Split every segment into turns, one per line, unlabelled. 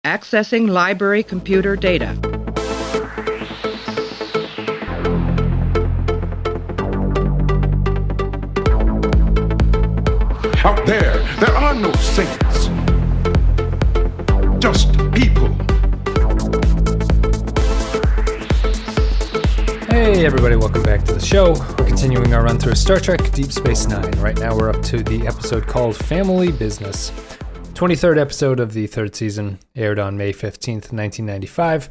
Accessing library computer data.
Out there are no saints. Just people.
Hey everybody, welcome back to the show. We're continuing our run through Star Trek Deep Space Nine. Right now we're up to the episode called Family Business. 23rd episode of the third season, aired on May 15th, 1995.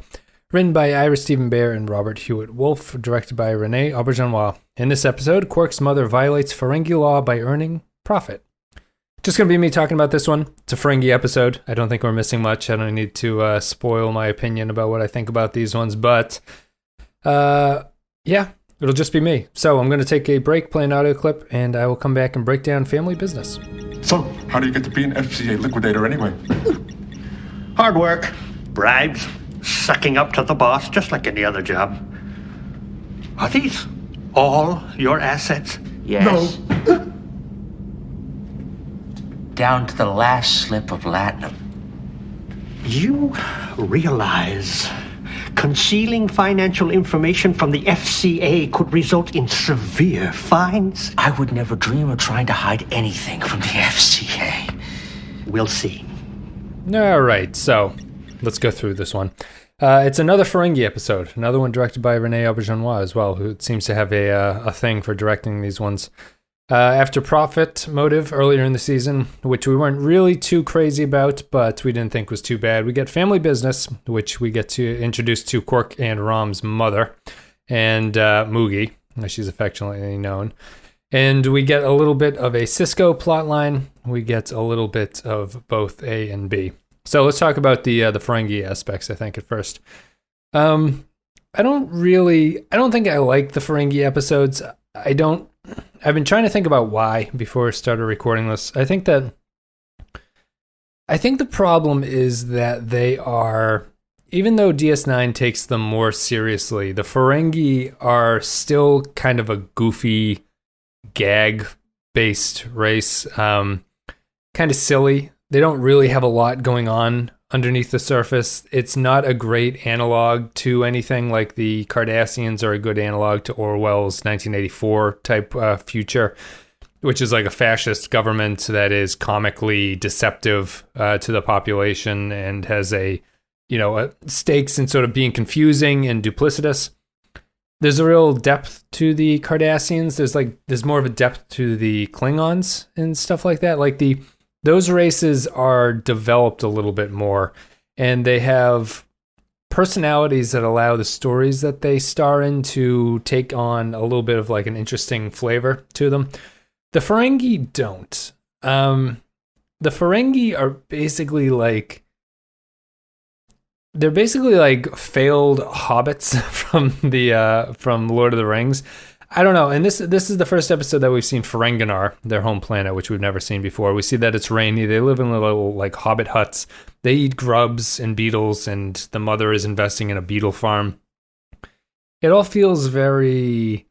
Written by Ira Stephen Bear and Robert Hewitt Wolfe, directed by Rene Auberjonois. In this episode, Quark's mother violates Ferengi law by earning profit. Just going to be me talking about this one. It's a Ferengi episode. I don't think we're missing much. I don't need to spoil my opinion about what I think about these ones, but yeah, it'll just be me. So I'm going to take a break, play an audio clip, and I will come back and break down Family Business.
So, how do you get to be an FCA liquidator anyway?
Hard work, bribes, sucking up to the boss, just like any other job. Are these all your assets?
Yes.
No.
Down to the last slip of latinum.
You realize concealing financial information from the FCA could result in severe fines?
I would never dream of trying to hide anything from the FCA.
We'll see.
All right, so let's go through this one. It's another Ferengi episode, another one directed by Rene Auberjonois as well, who seems to have a thing for directing these ones. After profit motive earlier in the season, which we weren't really too crazy about, but we didn't think was too bad, we get Family Business, which we get to introduce to Quark and Rom's mother, and Moogie, as she's affectionately known. And we get a little bit of a Sisko plotline. We get a little bit of both A and B. So let's talk about the Ferengi aspects, I think, at first. I don't think I like the Ferengi episodes. I've been trying to think about why before I started recording this. I think the problem is that they are, even though DS9 takes them more seriously, the Ferengi are still kind of a goofy, gag-based race. Kind of silly. They don't really have a lot going on underneath the surface. It's not a great analog to anything like the Cardassians are a good analog to Orwell's 1984 type future, which is like a fascist government that is comically deceptive to the population and has a stakes in sort of being confusing and duplicitous. There's a real depth to the Cardassians. There's more of a depth to the Klingons and stuff like that. Like those races are developed a little bit more, and they have personalities that allow the stories that they star in to take on a little bit of like an interesting flavor to them. The Ferengi don't. The Ferengi are basically like failed hobbits from Lord of the Rings. I don't know, and this is the first episode that we've seen Ferenginar, their home planet, which we've never seen before. We see that it's rainy. They live in little like hobbit huts. They eat grubs and beetles, and the mother is investing in a beetle farm. It all feels very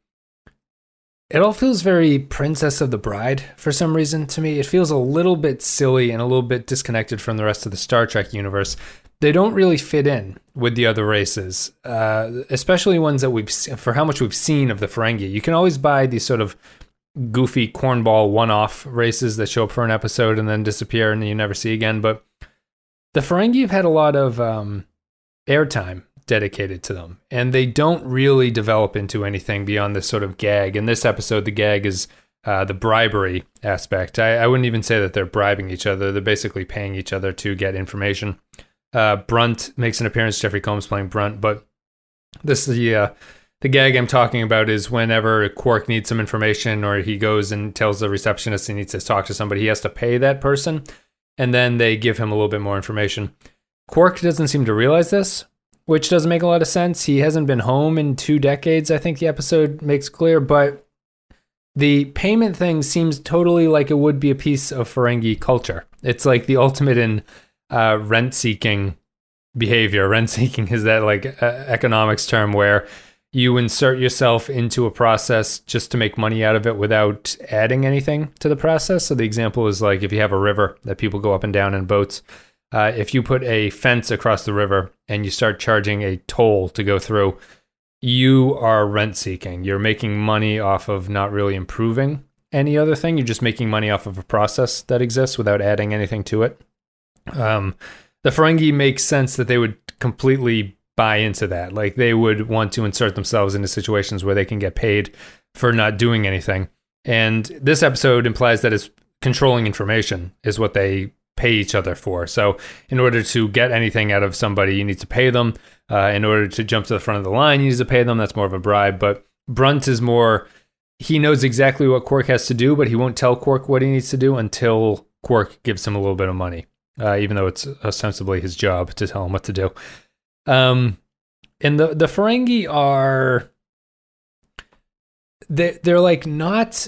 Princess of the Bride for some reason to me. It feels a little bit silly and a little bit disconnected from the rest of the Star Trek universe. They don't really fit in with the other races, especially ones that for how much we've seen of the Ferengi. You can always buy these sort of goofy cornball one-off races that show up for an episode and then disappear and then you never see again. But the Ferengi have had a lot of airtime dedicated to them, and they don't really develop into anything beyond this sort of gag. In this episode, the gag is the bribery aspect. I wouldn't even say that they're bribing each other. They're basically paying each other to get information. Brunt makes an appearance. Jeffrey Combs playing Brunt, but this is the gag I'm talking about is whenever Quark needs some information or he goes and tells the receptionist he needs to talk to somebody, he has to pay that person, and then they give him a little bit more information. Quark doesn't seem to realize this, which doesn't make a lot of sense. He hasn't been home in 2 decades, I think the episode makes clear, but the payment thing seems totally like it would be a piece of Ferengi culture. It's like the ultimate in rent-seeking behavior. Rent-seeking is that like economics term where you insert yourself into a process just to make money out of it without adding anything to the process. So the example is like if you have a river that people go up and down in boats, if you put a fence across the river and you start charging a toll to go through, you are rent seeking. You're making money off of not really improving any other thing. You're just making money off of a process that exists without adding anything to it. The Ferengi makes sense that they would completely buy into that. Like, they would want to insert themselves into situations where they can get paid for not doing anything. And this episode implies that it's controlling information is what they pay each other for. So in order to get anything out of somebody, you need to pay them. In order to jump to the front of the line, you need to pay them. That's more of a bribe. But Brunt is more, he knows exactly what Quark has to do, but he won't tell Quark what he needs to do until Quark gives him a little bit of money, even though it's ostensibly his job to tell him what to do. And the Ferengi are, they're like not,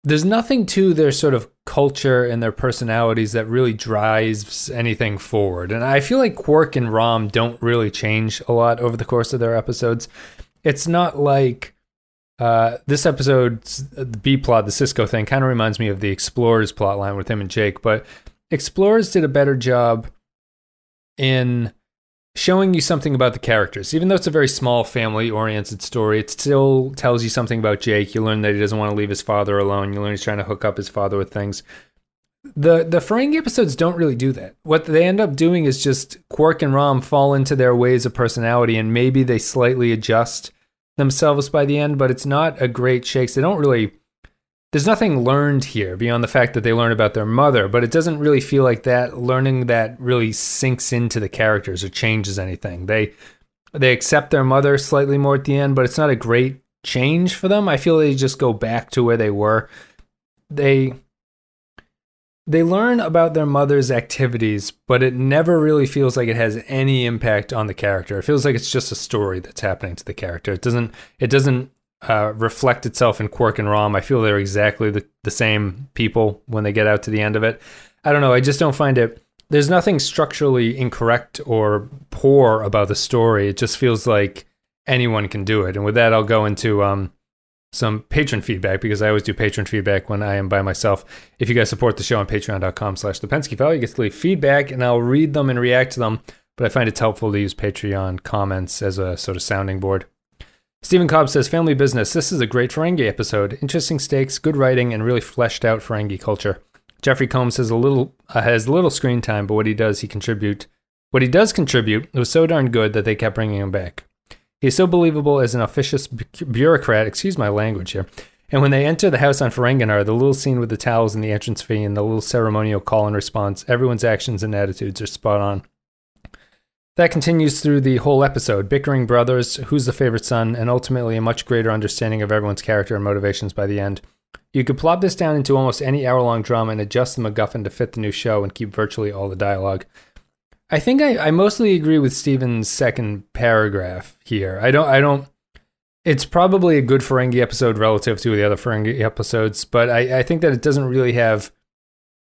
there's nothing to their sort of culture and their personalities that really drives anything forward. And I feel like Quark and Rom don't really change a lot over the course of their episodes. It's not like this episode's B-plot, the Sisko thing, kind of reminds me of the Explorers plotline with him and Jake, but Explorers did a better job in showing you something about the characters. Even though it's a very small family-oriented story, it still tells you something about Jake. You learn that he doesn't want to leave his father alone. You learn he's trying to hook up his father with things. The Ferengi episodes don't really do that. What they end up doing is just Quark and Rom fall into their ways of personality, and maybe they slightly adjust themselves by the end, but it's not a great shakes. They don't really... There's nothing learned here beyond the fact that they learn about their mother, but it doesn't really feel like that learning that really sinks into the characters or changes anything. They accept their mother slightly more at the end, but it's not a great change for them. I feel they just go back to where they were. They learn about their mother's activities, but it never really feels like it has any impact on the character. It feels like it's just a story that's happening to the character. It doesn't reflect itself in Quark and Rom. I feel they're exactly the same people when they get out to the end of it. I don't know. I just don't find it. There's nothing structurally incorrect or poor about the story. It just feels like anyone can do it. And with that, I'll go into some patron feedback, because I always do patron feedback when I am by myself. If you guys support the show on patreon.com/the Pensky File, you get to leave feedback and I'll read them and react to them. But I find it's helpful to use Patreon comments as a sort of sounding board. Stephen Cobb says, Family Business. This is a great Ferengi episode. Interesting stakes, good writing, and really fleshed out Ferengi culture. Jeffrey Combs has little screen time, but what he does contribute was so darn good that they kept bringing him back. He's so believable as an officious bureaucrat, excuse my language here. And when they enter the house on Ferenginar, the little scene with the towels and the entrance fee and the little ceremonial call and response, everyone's actions and attitudes are spot on. That continues through the whole episode, bickering brothers, who's the favorite son, and ultimately a much greater understanding of everyone's character and motivations by the end. You could plop this down into almost any hour-long drama and adjust the MacGuffin to fit the new show and keep virtually all the dialogue. I think I mostly agree with Steven's second paragraph here. I don't. It's probably a good Ferengi episode relative to the other Ferengi episodes, but I think that it doesn't really have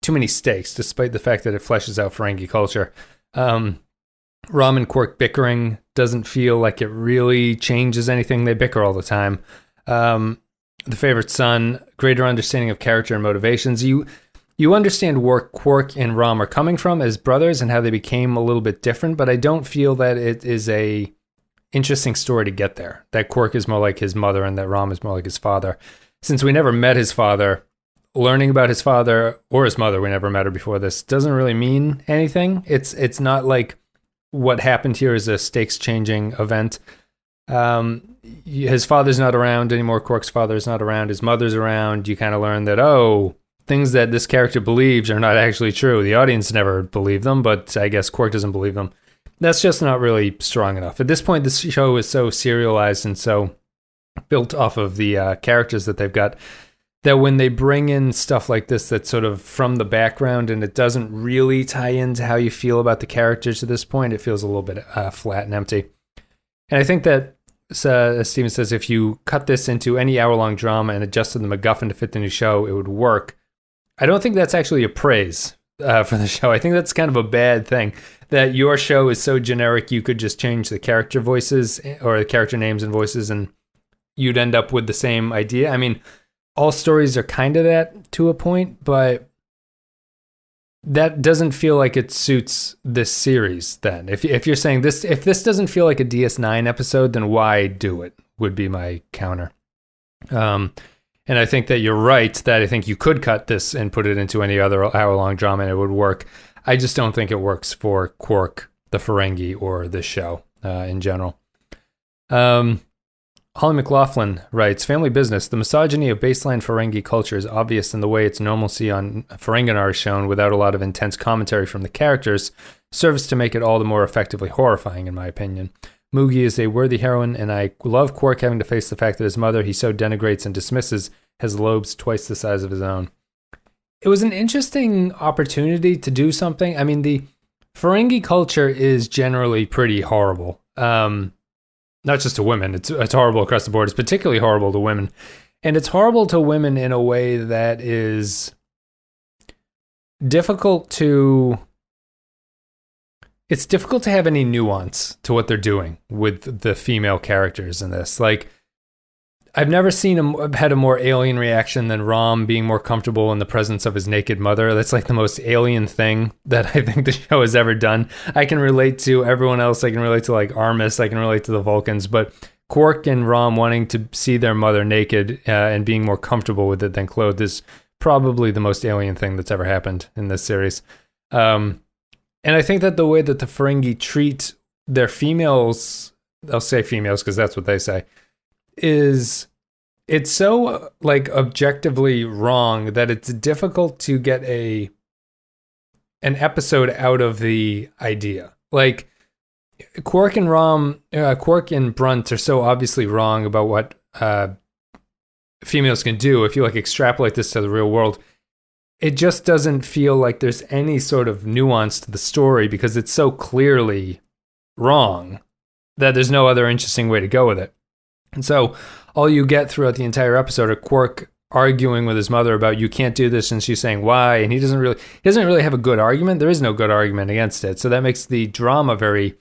too many stakes, despite the fact that it fleshes out Ferengi culture. Rom and Quark bickering doesn't feel like it really changes anything. They bicker all the time. The favorite son, greater understanding of character and motivations. You understand where Quark and Rom are coming from as brothers and how they became a little bit different, but I don't feel that it is a interesting story to get there. That Quark is more like his mother and that Rom is more like his father. Since we never met his father, learning about his father or his mother, we never met her before this, doesn't really mean anything. It's not like what happened here is a stakes-changing event. His father's not around anymore. Quark's father's not around. His mother's around. You kind of learn that, things that this character believes are not actually true. The audience never believed them, but I guess Quark doesn't believe them. That's just not really strong enough. At this point, this show is so serialized and so built off of the characters that they've got, that when they bring in stuff like this that's sort of from the background and it doesn't really tie into how you feel about the characters at this point, it feels a little bit flat and empty. And I think that, as Steven says, if you cut this into any hour-long drama and adjusted the MacGuffin to fit the new show, it would work. I don't think that's actually a praise for the show. I think that's kind of a bad thing, that your show is so generic you could just change the character voices or the character names and voices and you'd end up with the same idea. I mean, all stories are kind of that to a point, but that doesn't feel like it suits this series then. If you're saying this, if this doesn't feel like a DS9 episode, then why do it, would be my counter. And I think that you're right, that I think you could cut this and put it into any other hour-long drama and it would work. I just don't think it works for Quark, the Ferengi, or this show in general. Holly McLaughlin writes, Family Business. The misogyny of baseline Ferengi culture is obvious in the way its normalcy on Ferenginar is shown without a lot of intense commentary from the characters, serves to make it all the more effectively horrifying, in my opinion. Moogie is a worthy heroine, and I love Quark having to face the fact that his mother he so denigrates and dismisses has lobes twice the size of his own. It was an interesting opportunity to do something. I mean, the Ferengi culture is generally pretty horrible. Not just to women, it's horrible across the board. It's particularly horrible to women. And it's horrible to women in a way that is difficult to... It's difficult to have any nuance to what they're doing with the female characters in this. Like, I've never had a more alien reaction than Rom being more comfortable in the presence of his naked mother. That's like the most alien thing that I think the show has ever done. I can relate to everyone else. I can relate to like Armis. I can relate to the Vulcans. But Quark and Rom wanting to see their mother naked and being more comfortable with it than clothed is probably the most alien thing that's ever happened in this series. And I think that the way that the Ferengi treat their females, I'll say females because that's what they say, is it's so like objectively wrong that it's difficult to get an episode out of the idea. Like Quark and Brunt are so obviously wrong about what females can do. If you like extrapolate this to the real world, it just doesn't feel like there's any sort of nuance to the story because it's so clearly wrong that there's no other interesting way to go with it. And so all you get throughout the entire episode are Quark arguing with his mother about you can't do this, and she's saying why, and he doesn't really have a good argument. There is no good argument against it. So that makes the drama very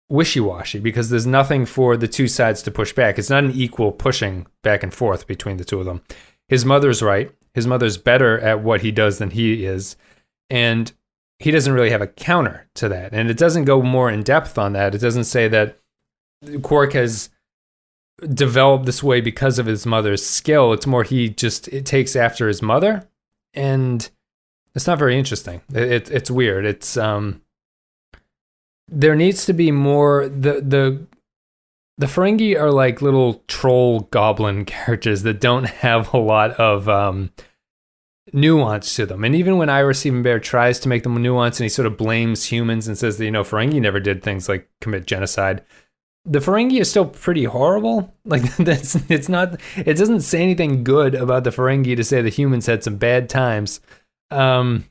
wishy-washy because there's nothing for the two sides to push back. It's not an equal pushing back and forth between the two of them. His mother's right. His mother's better at what he does than he is, and he doesn't really have a counter to that. And it doesn't go more in depth on that. It doesn't say that Quark has developed this way because of his mother's skill. It's more it takes after his mother, and it's not very interesting. It's weird. It's there needs to be more. The Ferengi are like little troll goblin characters that don't have a lot of nuance to them. And even when Ira Steven Behr tries to make them nuance and he sort of blames humans and says that, Ferengi never did things like commit genocide, the Ferengi is still pretty horrible. Like it doesn't say anything good about the Ferengi to say the humans had some bad times. So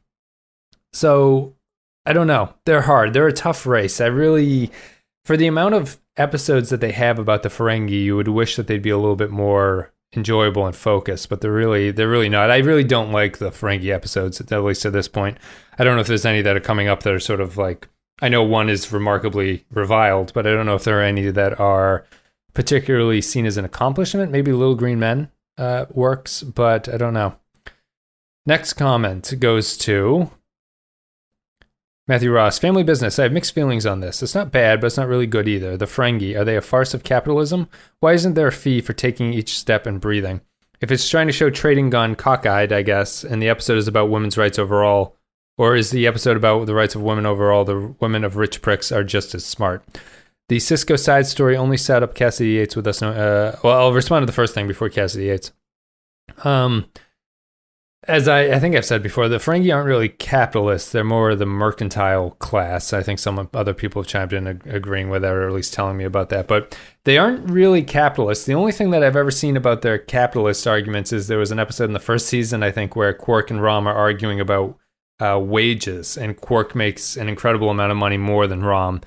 I don't know. They're hard. They're a tough race. For the amount of episodes that they have about the Ferengi, you would wish that they'd be a little bit more enjoyable and focused, but they're really not. I really don't like the Ferengi episodes, at least at this point. I don't know if there's any that are coming up that are sort of like, I know one is remarkably reviled, but I don't know if there are any that are particularly seen as an accomplishment. Maybe Little Green Men works, but I don't know. Next comment goes to Matthew Ross. Family Business. I have mixed feelings on this. It's not bad, but it's not really good either. The Ferengi, are they a farce of capitalism? Why isn't there a fee for taking each step and breathing? If it's trying to show trading gone cockeyed, I guess, and the episode is about women's rights overall, or is the episode about the rights of women overall, the women of rich pricks are just as smart? The Sisko side story only set up Cassidy Yates with us. Well, I'll respond to the first thing before Cassidy Yates. As I think I've said before, the Ferengi aren't really capitalists. They're more the mercantile class. I think some other people have chimed in agreeing with that, or at least telling me about that. But they aren't really capitalists. The only thing that I've ever seen about their capitalist arguments is there was an episode in the first season, I think, where Quark and Rom are arguing about wages, and Quark makes an incredible amount of money more than Rom.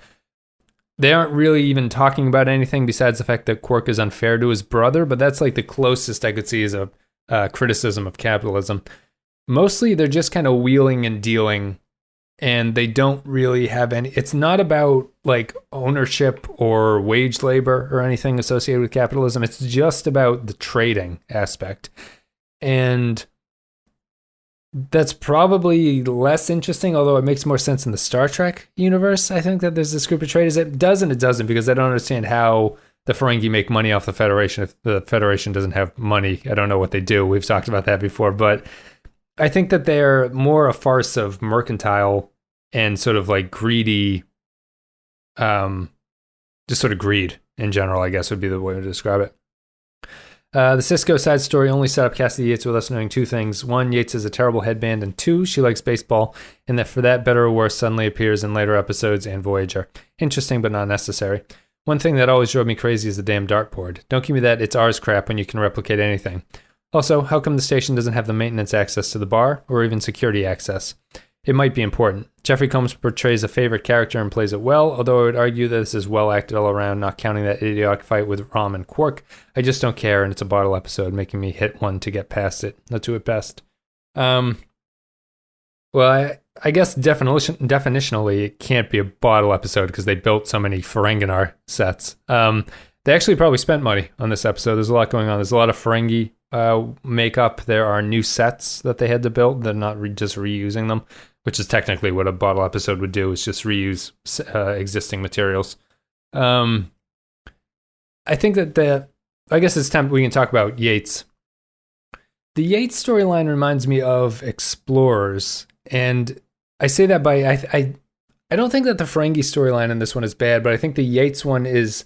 They aren't really even talking about anything besides the fact that Quark is unfair to his brother, but that's like the closest I could see as a criticism of capitalism. Mostly they're just kind of wheeling and dealing, and they don't really have any. It's not about like ownership or wage labor or anything associated with capitalism. It's just about the trading aspect. And That's probably less interesting, although it makes more sense in the Star Trek universe. I think that there's this group of traders. It does and it doesn't, because I don't understand how the Ferengi make money off the Federation if the Federation doesn't have money. I don't know what they do. We've talked about that before, but I think that they're more a farce of mercantile and sort of like greedy, just sort of greed in general, I guess would be the way to describe it. The Sisko side story only set up Cassidy Yates with us knowing two things. One, Yates is a terrible headband, and two, she likes baseball, and that for that, better or worse, suddenly appears in later episodes and Voyager. Interesting, but not necessary. One thing that always drove me crazy is the damn dartboard. Don't give me that it's ours crap when you can replicate anything. Also, how come the station doesn't have the maintenance access to the bar, or even security access? It might be important. Jeffrey Combs portrays a favorite character and plays it well, although I would argue that this is well acted all around, not counting that idiotic fight with Rom and Quark. I just don't care, and it's a bottle episode, making me hit one to get past it. Let's do it best. Well, I guess definitionally, it can't be a bottle episode because they built so many Ferenginar sets. They actually probably spent money on this episode. There's a lot going on. There's a lot of Ferengi makeup. There are new sets that they had to build. They're not just reusing them, which is technically what a bottle episode would do, is just reuse existing materials. I think that I guess it's time we can talk about Yates. The Yates storyline reminds me of Explorers, and I say that by I don't think that the Ferengi storyline in this one is bad, but I think the Yates one is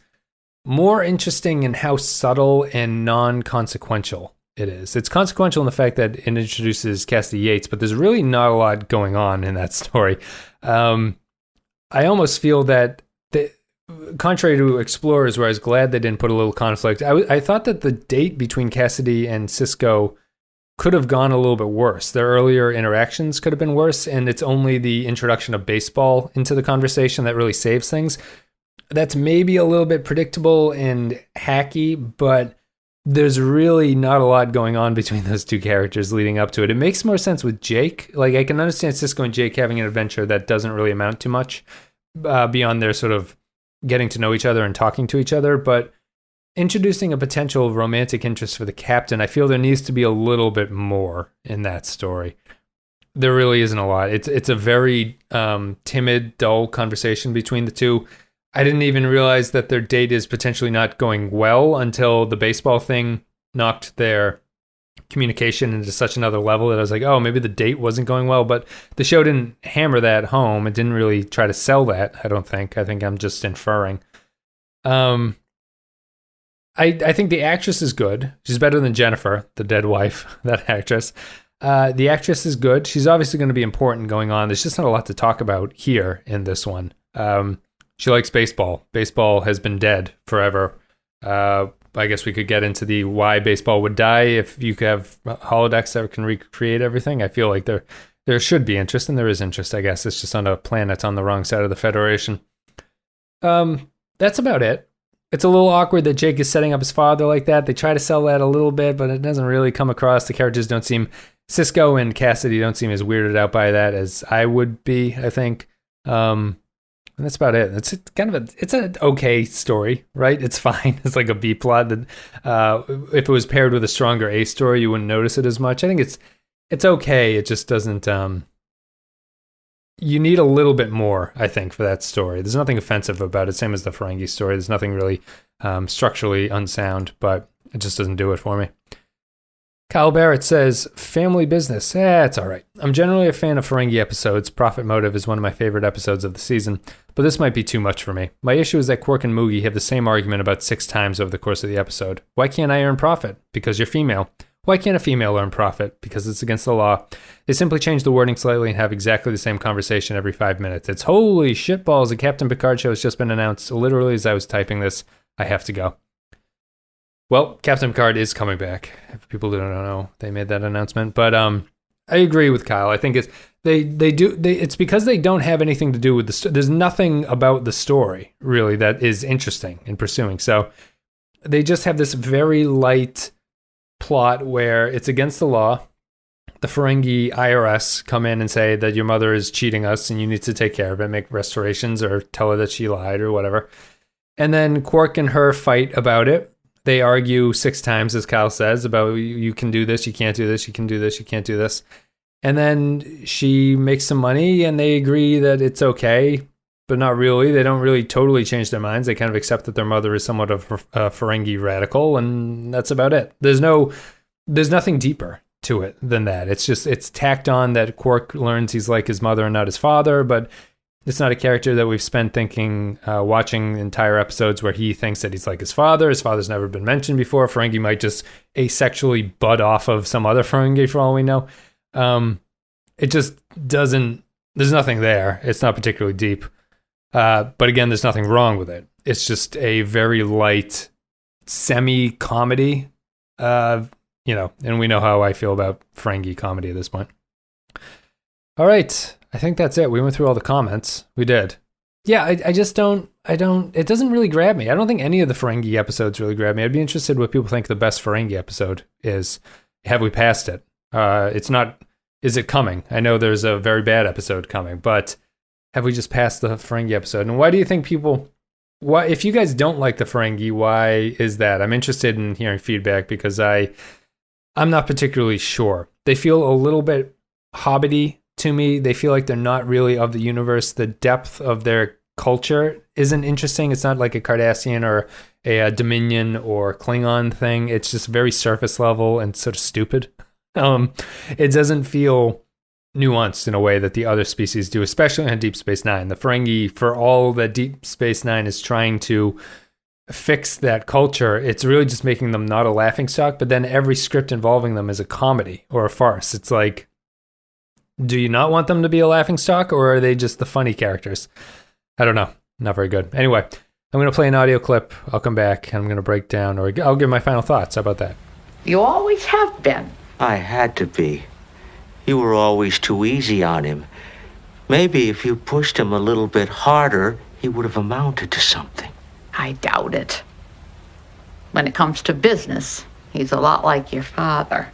more interesting in how subtle and non-consequential it is. It's consequential in the fact that it introduces Cassidy Yates, but there's really not a lot going on in that story. I almost feel that, contrary to Explorers, where I was glad they didn't put a little conflict, I thought that the date between Cassidy and Sisko could have gone a little bit worse. Their earlier interactions could have been worse, and it's only the introduction of baseball into the conversation that really saves things. That's maybe a little bit predictable and hacky, but there's really not a lot going on between those two characters leading up to it. It makes more sense with Jake. Like, I can understand Sisko and Jake having an adventure that doesn't really amount to much beyond their sort of getting to know each other and talking to each other, but introducing a potential romantic interest for the captain, I feel there needs to be a little bit more in that story. There really isn't a lot. It's a very timid, dull conversation between the two. I didn't even realize that their date is potentially not going well until the baseball thing knocked their communication into such another level that I was like, oh, maybe the date wasn't going well. But the show didn't hammer that home. It didn't really try to sell that, I don't think. I think I'm just inferring. I think the actress is good. She's better than Jennifer, the dead wife, that actress. The actress is good. She's obviously going to be important going on. There's just not a lot to talk about here in this one. She likes baseball. Baseball has been dead forever. I guess we could get into the why baseball would die if you could have holodecks that can recreate everything. I feel like there should be interest, and there is interest, I guess. It's just on a planet on the wrong side of the Federation. That's about it. It's a little awkward that Jake is setting up his father like that. They try to sell that a little bit, but it doesn't really come across. The characters don't seem... Sisko and Cassidy don't seem as weirded out by that as I would be, I think. And that's about it. It's kind of it's an okay story, right? It's fine. It's like a B plot that if it was paired with a stronger A story, you wouldn't notice it as much. I think it's okay. It just doesn't... you need a little bit more, I think, for that story. There's nothing offensive about it, same as the Ferengi story. There's nothing really structurally unsound, but it just doesn't do it for me. Kyle Barrett says, family business. It's all right. I'm generally a fan of Ferengi episodes. Profit Motive is one of my favorite episodes of the season, but this might be too much for me. My issue is that Quark and Moogie have the same argument about 6 times over the course of the episode. Why can't I earn profit? Because you're female. Why can't a female earn profit? Because it's against the law. They simply change the wording slightly and have exactly the same conversation every 5 minutes. It's holy shitballs. A Captain Picard show has just been announced. Literally, as I was typing this, I have to go. Well, Captain Picard is coming back. If people don't know, they made that announcement. But I agree with Kyle. I think it's it's because they don't have anything to do with the there's nothing about the story really that is interesting in pursuing. So they just have this very light plot where it's against the law. The Ferengi IRS come in and say that your mother is cheating us and you need to take care of it, make restorations or tell her that she lied or whatever. And then Quark and her fight about it. They argue 6 times, as Kyle says, about you can do this, you can't do this, you can do this, you can't do this. And then she makes some money and they agree that it's okay, but not really. They don't really totally change their minds. They kind of accept that their mother is somewhat of a Ferengi radical, and that's about it. There's nothing deeper to it than that. It's tacked on that Quark learns he's like his mother and not his father, but it's not a character that we've spent thinking, watching entire episodes where he thinks that he's like his father. His father's never been mentioned before. Ferengi might just asexually bud off of some other Ferengi for all we know. It just doesn't, there's nothing there. It's not particularly deep. But again, there's nothing wrong with it. It's just a very light semi-comedy, and we know how I feel about Ferengi comedy at this point. All right. I think that's it. We went through all the comments. We did. Yeah, I just don't, it doesn't really grab me. I don't think any of the Ferengi episodes really grab me. I'd be interested what people think the best Ferengi episode is. Have we passed it? It's not, is it coming? I know there's a very bad episode coming, but have we just passed the Ferengi episode? And why do you think people, if you guys don't like the Ferengi, why is that? I'm interested in hearing feedback because I'm not particularly sure. They feel a little bit hobbity to me. They feel like they're not really of the universe. The depth of their culture isn't interesting. It's not like a Cardassian or a Dominion or Klingon thing. It's just very surface level and sort of stupid. It doesn't feel nuanced in a way that the other species do, especially on Deep Space Nine. The Ferengi, for all that Deep Space Nine is trying to fix that culture, it's really just making them not a laughingstock, but then every script involving them is a comedy or a farce. It's like, do you not want them to be a laughingstock, or are they just the funny characters? I don't know. Not very good. Anyway, I'm going to play an audio clip. I'll come back and I'm going to break down, or I'll give my final thoughts. How about that?
You always have been.
I had to be. You were always too easy on him. Maybe if you pushed him a little bit harder, he would have amounted to something.
I doubt it. When it comes to business, he's a lot like your father.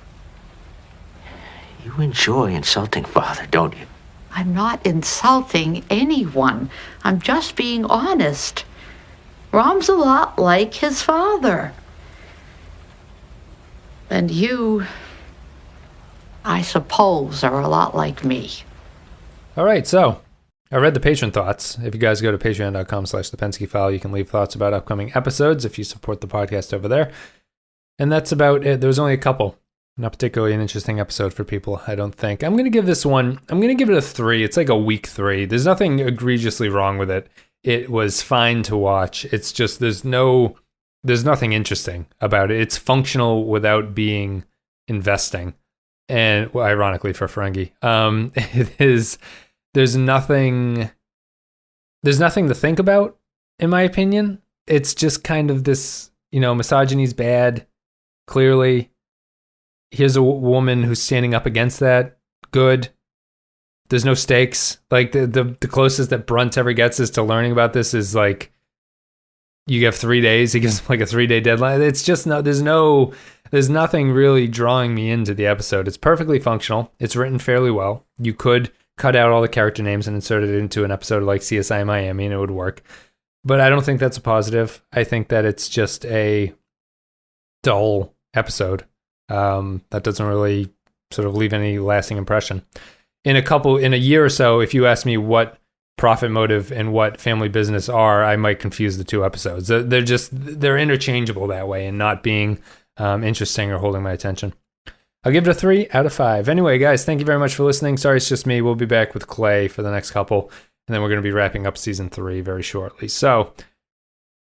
You enjoy insulting Father, don't you?
I'm not insulting anyone. I'm just being honest. Rom's a lot like his father. And you, I suppose, are a lot like me.
All right, so I read the patron thoughts. If you guys go to patreon.com/thepenskyfile, you can leave thoughts about upcoming episodes if you support the podcast over there. And that's about it. There's only a couple. Not particularly an interesting episode for people, I don't think. I'm going to give this one, I'm going to give it a 3. It's like a weak 3. There's nothing egregiously wrong with it. It was fine to watch. It's just there's nothing interesting about it. It's functional without being investing. And well, ironically for Ferengi, there's nothing to think about, in my opinion. It's just kind of this, misogyny's bad, clearly. Here's a woman who's standing up against that. Good. There's no stakes. Like the closest that Brunt ever gets is to learning about this is like, you have 3 days. He gives like a 3-day deadline. It's just there's nothing really drawing me into the episode. It's perfectly functional. It's written fairly well. You could cut out all the character names and insert it into an episode like CSI Miami and it would work. But I don't think that's a positive. I think that it's just a dull episode. That doesn't really sort of leave any lasting impression. In a year or so, if you ask me what profit motive and what family business are, I might confuse the two episodes. They're interchangeable that way and not being interesting or holding my attention. I'll give it a 3 out of 5. Anyway, guys, thank you very much for listening. Sorry it's just me. We'll be back with Clay for the next couple, and then we're going to be wrapping up season 3 very shortly. So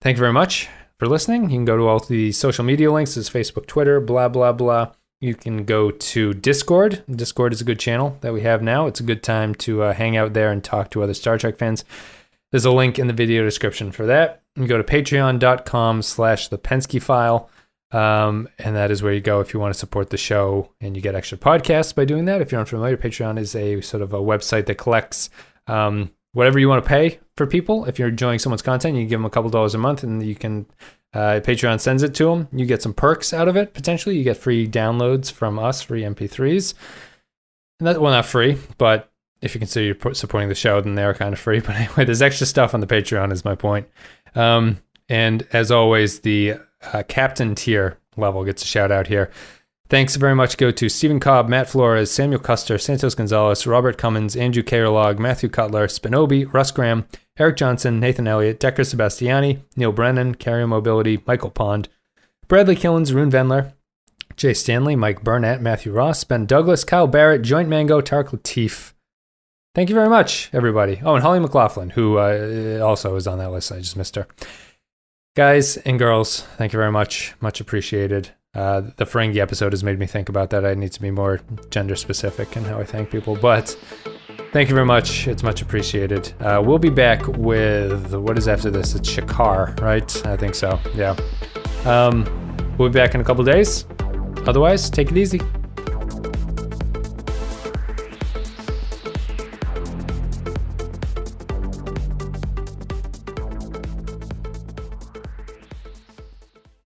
thank you very much for listening. You can go to all the social media links. There's Facebook, Twitter, blah, blah, blah. You can go to Discord. Discord is a good channel that we have now. It's a good time to hang out there and talk to other Star Trek fans. There's a link in the video description for that. You can go to patreon.com/thepenskyfile. And that is where you go if you want to support the show and you get extra podcasts by doing that. If you're unfamiliar, Patreon is a sort of a website that collects whatever you want to pay for people. If you're enjoying someone's content, you give them a couple $1 a month and you can, Patreon sends it to them. You get some perks out of it, potentially. You get free downloads from us, free MP3s. And that, well, not free, but if you consider you're supporting the show, then they are kind of free. But anyway, there's extra stuff on the Patreon is my point. And as always, the captain tier level gets a shout out here. Thanks very much go to Stephen Cobb, Matt Flores, Samuel Custer, Santos Gonzalez, Robert Cummins, Andrew Kairlog, Matthew Cutler, Spinobi, Russ Graham, Eric Johnson, Nathan Elliott, Decker Sebastiani, Neil Brennan, Carrier Mobility, Michael Pond, Bradley Killens, Rune Vendler, Jay Stanley, Mike Burnett, Matthew Ross, Ben Douglas, Kyle Barrett, Joint Mango, Tarek Latif. Thank you very much, everybody. Oh, and Holly McLaughlin, who also is on that list. I just missed her. Guys and girls, thank you very much. Much appreciated. The Ferengi episode has made me think about that. I need to be more gender specific in how I thank people, but thank you very much. It's much appreciated. We'll be back with, what is after this? It's Shakar, right? I think so. Yeah. We'll be back in a couple days. Otherwise, take it easy.